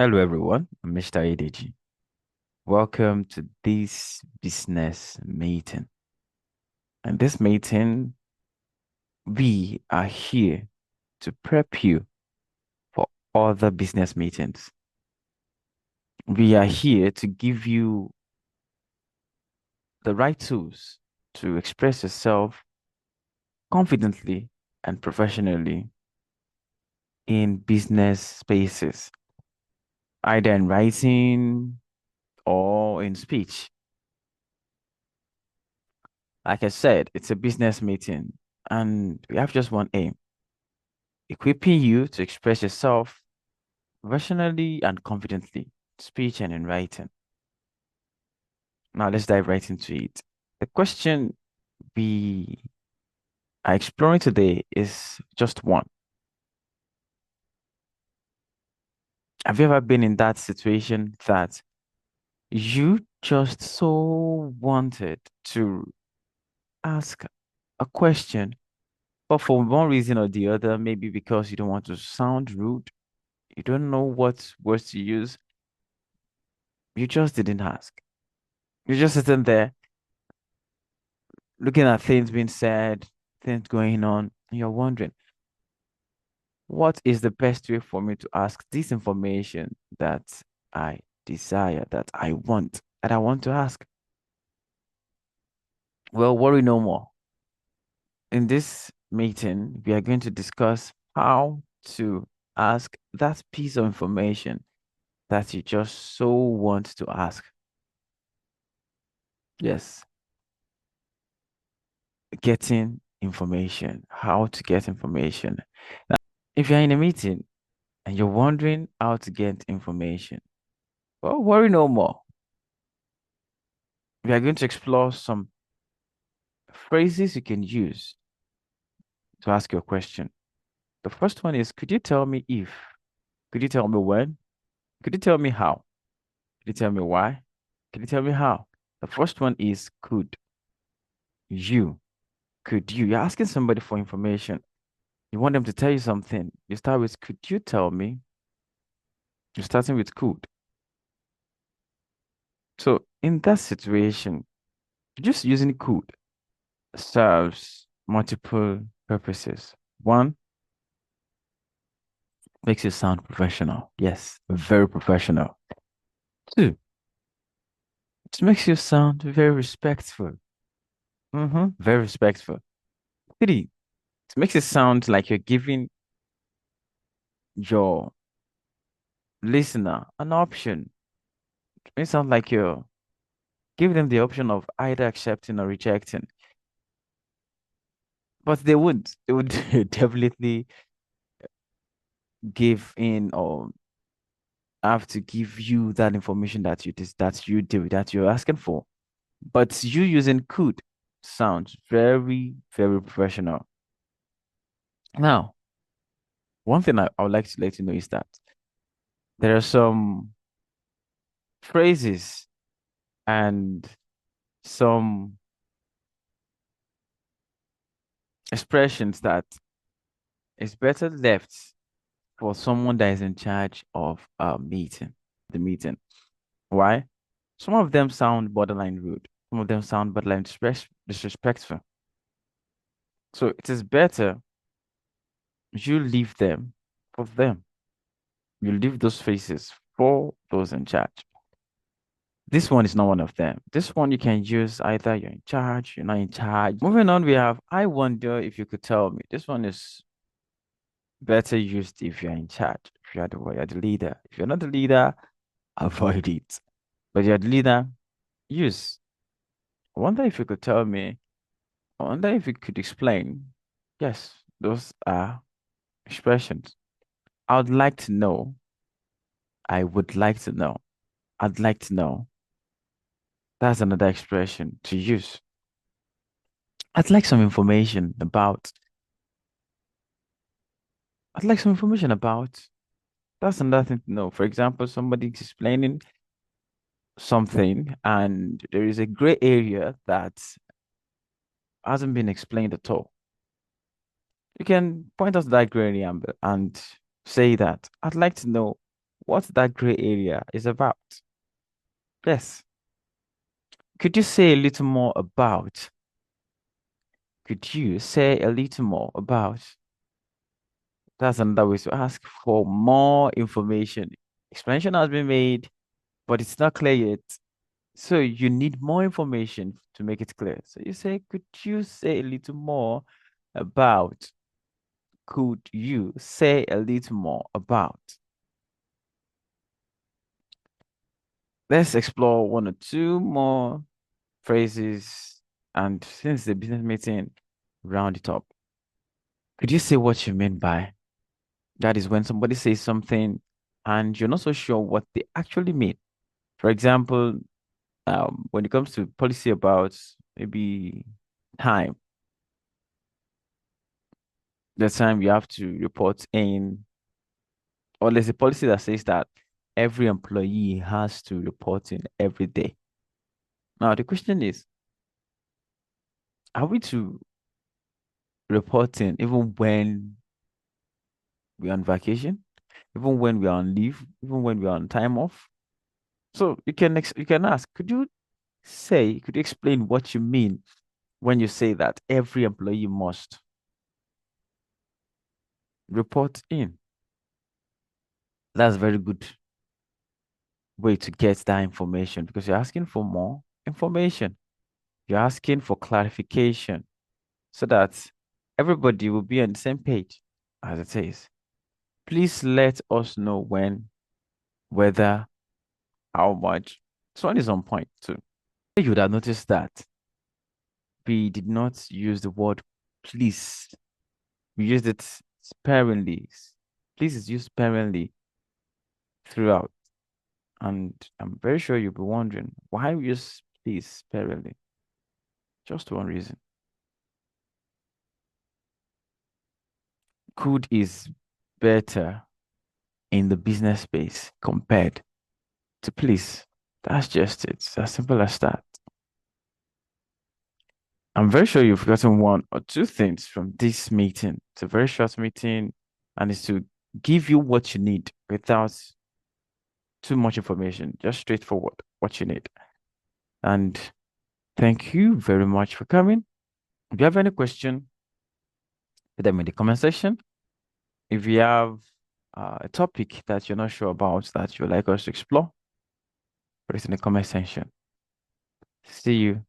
Hello, everyone. I'm Mr. Edeji. Welcome to this business meeting. And this meeting, we are here to prep you for other business meetings. We are here to give you the right tools to express yourself confidently and professionally in business spaces, either in writing or in speech. Like I said, it's a business meeting, and we have just one aim: equipping you to express yourself professionally and confidently, in speech and in writing. Now let's dive right into it. The question we are exploring today is just one. Have you ever been in that situation that you just so wanted to ask a question, but for one reason or the other, maybe because you don't want to sound rude, you don't know what words to use, you just didn't ask. You're just sitting there looking at things being said, things going on, and you're wondering, what is the best way for me to ask this information that I desire, that I want to ask? Well, worry no more. In this meeting, we are going to discuss how to ask that piece of information that you just so want to ask. Yes, getting information, how to get information. Now, if you're in a meeting and you're wondering how to get information, well, worry no more. We are going to explore some phrases you can use to ask your question. The first one is, could you tell me if? Could you tell me when? Could you tell me how? Could you tell me why? Could you tell me how? The first one is could you? Could you? You're asking somebody for information. You want them to tell you something. You start with, could you tell me? You're starting with could. So in that situation, just using could serves multiple purposes. One, makes you sound professional. Yes, very professional. Two, it makes you sound very respectful. Very respectful. Three, it makes it sound like you're giving your listener an option. It may sound like you're giving them the option of either accepting or rejecting. But they would. They would definitely give in or have to give you that information that you're asking for. But you using could sounds very, very professional. Now, one thing I would like to let you know is that there are some phrases and some expressions that is better left for someone that is in charge of the meeting. Why? Some of them sound borderline rude. Some of them sound borderline disrespectful. So it is better you leave them for them. You leave those faces for those in charge. This one is not one of them. This one you can use either you're in charge, you're not in charge. Moving on, we have I wonder if you could tell me. This one is better used if you're in charge, if you're the leader. If you're not the leader, avoid it. But you're the leader, use. I wonder if you could tell me, I wonder if you could explain. Yes, those are expressions. I would like to know. I would like to know. I'd like to know. That's another expression to use. I'd like some information about. I'd like some information about. That's another thing to know. For example, somebody's explaining something and there is a gray area that hasn't been explained at all. You can point out that gray area and say that I'd like to know what that gray area is about. Yes. Could you say a little more about? Could you say a little more about? That's another way to ask for more information. Explanation has been made, but it's not clear yet. So you need more information to make it clear. So you say, could you say a little more about? Could you say a little more about? Let's explore one or two more phrases. And since the business meeting, round it up. Could you say what you mean by? That is when somebody says something and you're not so sure what they actually mean. For example, when it comes to policy about maybe time, the time you have to report in, or there's a policy that says that every employee has to report in every day. Now, the question is, are we to report in even when we're on vacation, even when we're on leave, even when we're on time off? So you can ask, could you explain what you mean when you say that every employee must report in? That's a very good way to get that information because you're asking for more information. You're asking for clarification so that everybody will be on the same page as it says. Please let us know when, whether, how much. This one is on point too. You would have noticed that we did not use the word please. We used it sparingly. Please is used sparingly throughout. And I'm very sure you'll be wondering why we use please sparingly. Just one reason. Could is better in the business space compared to please. That's just it. It's as simple as that. I'm very sure you've gotten one or two things from this meeting. It's a very short meeting and it's to give you what you need without too much information, just straightforward what you need. And thank you very much for coming. If you have any question, put them in the comment section. If you have a topic that you're not sure about that you'd like us to explore, put it in the comment section. See you